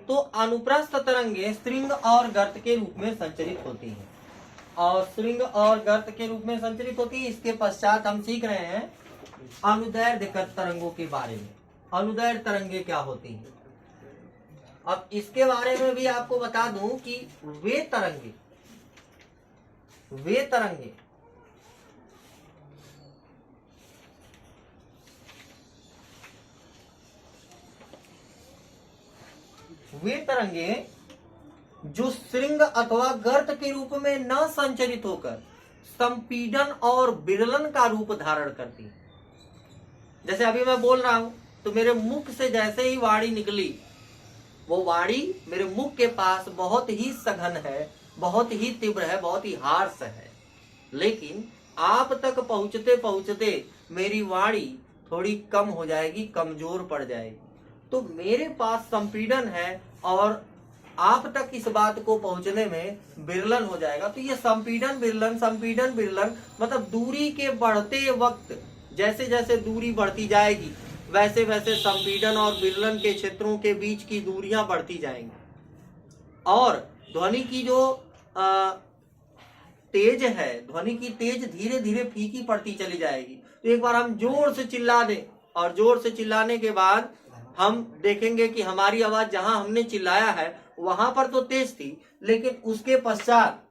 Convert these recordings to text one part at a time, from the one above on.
तो अनुप्रस्थ तरंगे स्ट्रिंग और गर्त के रूप में संचरित होती हैं, और स्ट्रिंग और गर्त के रूप में संचरित होती है। इसके पश्चात हम सीख रहे हैं अनुदैर्ध्य तरंगों के बारे में। अनुदैर्ध्य तरंगे क्या होती हैं? अब इसके बारे में भी आपको बता दूं कि वे तरंगे जो स्ट्रिंग अथवा गर्त के रूप में न संचरित होकर संपीडन और विरलन का रूप धारण करती है। जैसे अभी मैं बोल रहा हूं तो मेरे मुख से जैसे ही वाणी निकली, वो वाणी मेरे मुख के पास बहुत ही सघन है, बहुत ही तीव्र है, बहुत ही हार्श है, लेकिन आप तक पहुंचते पहुंचते मेरी वाणी थोड़ी कम हो जाएगी, कमजोर पड़ जाएगी। तो मेरे पास संपीडन है और आप तक इस बात को पहुंचने में विरलन हो जाएगा। तो ये संपीडन विरलन मतलब दूरी के बढ़ते वक्त जैसे जैसे दूरी बढ़ती जाएगी वैसे वैसे संपीडन और विरलन के क्षेत्रों के बीच की दूरियां बढ़ती जाएंगी, और ध्वनि की जो तेज है, ध्वनि की तेज धीरे धीरे फीकी पड़ती चली जाएगी। तो एक बार हम जोर से चिल्ला दें, और जोर से चिल्लाने के बाद हम देखेंगे कि हमारी आवाज जहां हमने चिल्लाया है वहां पर तो तेज थी, लेकिन उसके पश्चात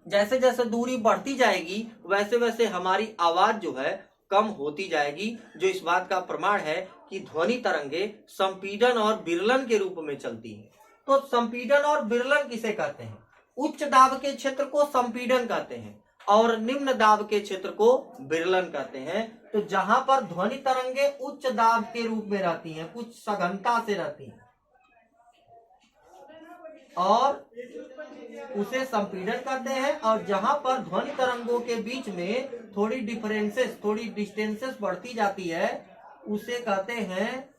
जैसे जैसे दूरी बढ़ती जाएगी वैसे वैसे हमारी आवाज जो है कम होती जाएगी, जो इस बात का प्रमाण है कि ध्वनि तरंगे संपीडन और विरलन के रूप में चलती हैं। तो संपीडन और विरलन किसे कहते हैं? उच्च दाब के क्षेत्र को संपीडन कहते हैं और निम्न दाब के क्षेत्र को विरलन कहते हैं। तो जहां पर ध्वनि तरंगे उच्च दाब के रूप में रहती हैं, कुछ सघनता से रहती हैं, और उसे संपीडन कहते हैं, और जहां पर ध्वनि तरंगों के बीच में थोड़ी डिस्टेंसेस बढ़ती जाती है उसे कहते हैं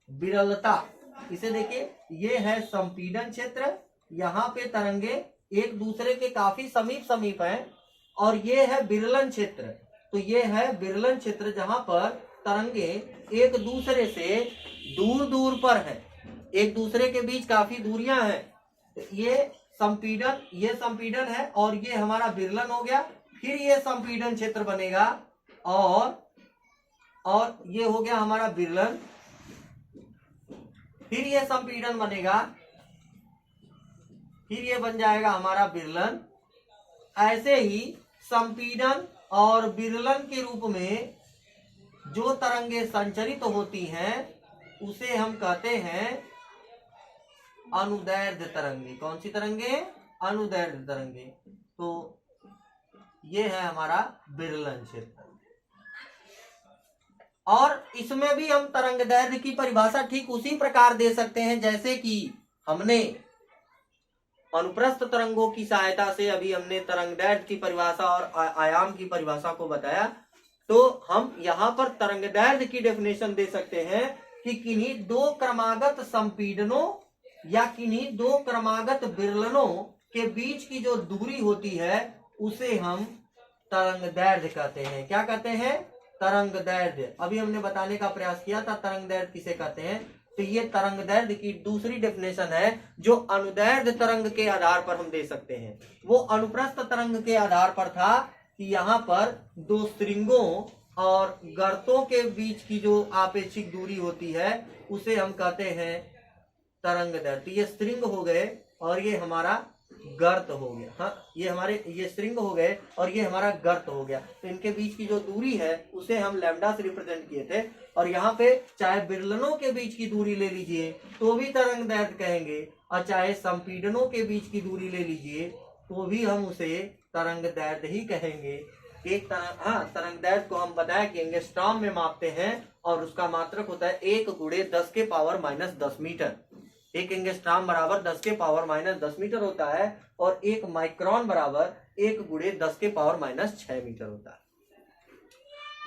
विरलता। इसे देखिए, ये है संपीडन क्षेत्र, यहाँ पे तरंगे एक दूसरे के काफी समीप हैं, और ये है विरलन क्षेत्र। तो ये है विरलन क्षेत्र जहां पर तरंगे एक दूसरे से दूर पर है, एक दूसरे के बीच काफी दूरियां हैं। ये संपीडन है और ये हमारा विरलन हो गया। फिर ये संपीडन क्षेत्र बनेगा और ये हो गया हमारा विरलन, फिर ये संपीडन बनेगा, फिर ये बन जाएगा हमारा विरलन। ऐसे ही संपीडन और विरलन के रूप में जो तरंगे संचरित होती हैं उसे हम कहते हैं अनुदैर्ध्य तरंगे। कौन सी तरंगे? अनुदैर्ध्य तरंगे। तो ये है हमारा विरलन क्षेत्र, और इसमें भी हम तरंगदैर्ध्य की परिभाषा ठीक उसी प्रकार दे सकते हैं जैसे कि हमने अनुप्रस्थ तरंगों की सहायता से अभी हमने तरंगदैर्ध्य की परिभाषा और आयाम की परिभाषा को बताया। तो हम यहाँ पर तरंगदैर्ध्य की डेफिनेशन दे सकते हैं कि किन्हीं दो क्रमागत संपीडनों या किन्हीं दो क्रमागत विरलनों के बीच की जो दूरी होती है उसे हम तरंगदैर्ध्य कहते हैं। क्या कहते हैं? तरंगदैर्ध्य। अभी हमने बताने का प्रयास किया था तरंगदैर्ध्य किसे कहते हैं। तो ये तरंगदैर्ध्य की दूसरी डेफिनेशन है जो अनुदैर्ध्य तरंग के आधार पर हम दे सकते हैं। वो अनुप्रस्थ तरंग के आधार पर था कि यहाँ पर दो स्ट्रिंगों और गर्तों के बीच की जो आपेक्षिक दूरी होती है उसे हम कहते हैं तरंगदैर्ध्य। तो ये स्ट्रिंग हो गए और ये हमारा गर्त हो गया। हाँ, ये स्ट्रिंग हो गए और ये हमारा गर्त हो गया। तो इनके बीच की जो दूरी है उसे हम लैम्डा से रिप्रेजेंट किए थे, और यहाँ पे चाहे विरलनों के बीच की दूरी ले लीजिए तो भी तरंगदैर्ध्य कहेंगे, और चाहे संपीडनों के बीच की दूरी ले लीजिए तो भी हम उसे तरंगदैर्ध्य ही कहेंगे। तरंगदैर्ध्य को हम बताया कि एंगस्ट्रॉम में मापते हैं और उसका मात्रक होता है 1×10⁻⁻10 मीटर। एक एंगस्ट्रॉम बराबर 10⁻⁻10 मीटर होता है और एक माइक्रोन बराबर 1×10⁻⁻6 मीटर होता है।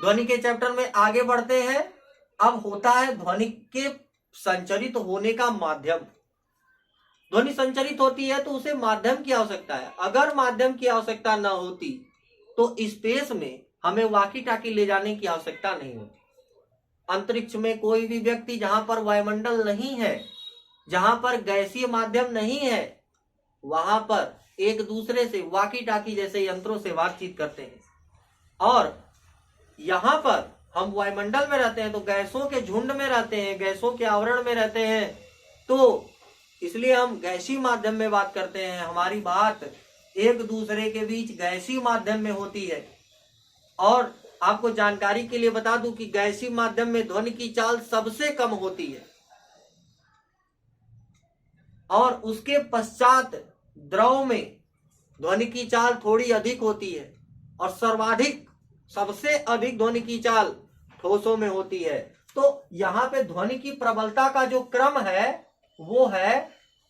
ध्वनि के चैप्टर में आगे बढ़ते हैं। अब होता है ध्वनि के संचरित होने का माध्यम। ध्वनि संचरित होती है तो उसे माध्यम की आवश्यकता है। अगर माध्यम की आवश्यकता न होती तो स्पेस में हमें वॉकी टॉकी ले जाने की आवश्यकता नहीं होती। अंतरिक्ष में कोई भी व्यक्ति जहां पर वायुमंडल नहीं है जहां पर गैसीय माध्यम नहीं है वहां पर एक दूसरे से वाकी टाकी जैसे यंत्रों से बातचीत करते हैं। और यहां पर हम वायुमंडल में रहते हैं तो गैसों के झुंड में रहते हैं, गैसों के आवरण में रहते हैं, तो इसलिए हम गैसीय माध्यम में बात करते हैं। हमारी बात एक दूसरे के बीच गैसीय माध्यम में होती है। और आपको जानकारी के लिए बता दूं कि गैसीय माध्यम में ध्वनि की चाल सबसे कम होती है और उसके पश्चात द्रव में ध्वनि की चाल थोड़ी अधिक होती है और सर्वाधिक सबसे अधिक ध्वनि की चाल ठोसों में होती है। तो यहाँ पे ध्वनि की प्रबलता का जो क्रम है वो है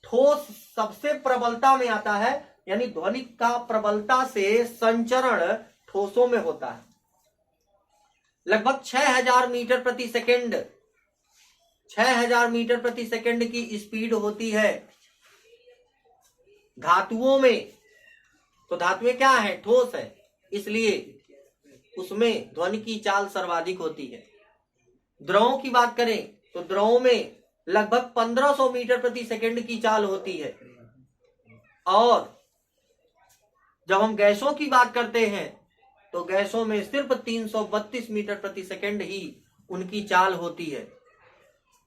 ठोस सबसे प्रबलता में आता है, यानी ध्वनि का प्रबलता से संचरण ठोसों में होता है। लगभग 6000 मीटर प्रति सेकंड 6000 मीटर प्रति सेकंड की स्पीड होती है धातुओं में। तो धातुएं क्या है? ठोस है, इसलिए उसमें ध्वनि की चाल सर्वाधिक होती है। द्रवों की बात करें तो द्रवों में लगभग 1500 मीटर प्रति सेकंड की चाल होती है। और जब हम गैसों की बात करते हैं तो गैसों में सिर्फ 332 मीटर प्रति सेकंड ही उनकी चाल होती है।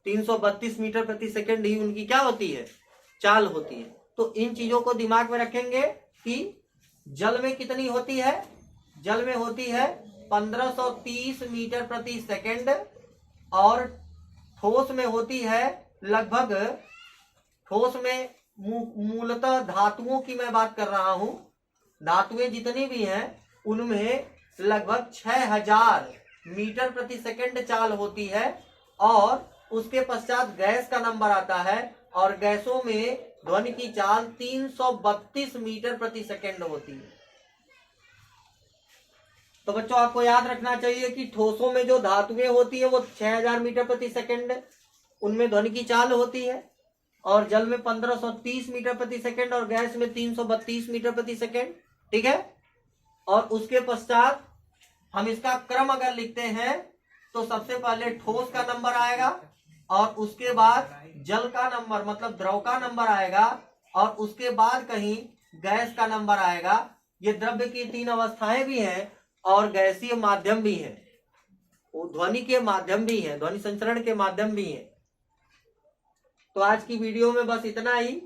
332 मीटर प्रति सेकंड ही उनकी क्या होती है? चाल होती है। तो इन चीजों को दिमाग में रखेंगे कि जल में कितनी होती है? जल में होती है 1530 मीटर प्रति सेकंड और ठोस में होती है लगभग, ठोस में मूलतः धातुओं की मैं बात कर रहा हूं, धातुएं जितनी भी हैं उनमें लगभग 6000 मीटर प्रति सेकंड चाल होती है। और उसके पश्चात गैस का नंबर आता है और गैसों में ध्वनि की चाल 332 मीटर प्रति सेकंड होती है। तो बच्चों आपको याद रखना चाहिए कि ठोसों में जो धातुएं होती है वो 6000 मीटर प्रति सेकंड उनमें ध्वनि की चाल होती है, और जल में 1530 मीटर प्रति सेकंड और गैस में 332 मीटर प्रति सेकंड। ठीक है। और उसके पश्चात हम इसका क्रम अगर लिखते हैं तो सबसे पहले ठोस का नंबर आएगा और उसके बाद जल का नंबर मतलब द्रव का नंबर आएगा और उसके बाद कहीं गैस का नंबर आएगा। ये द्रव्य की 3 अवस्थाएं भी हैं और गैसीय माध्यम भी है, ध्वनि के माध्यम भी है, ध्वनि संचरण के माध्यम भी है। तो आज की वीडियो में बस इतना ही।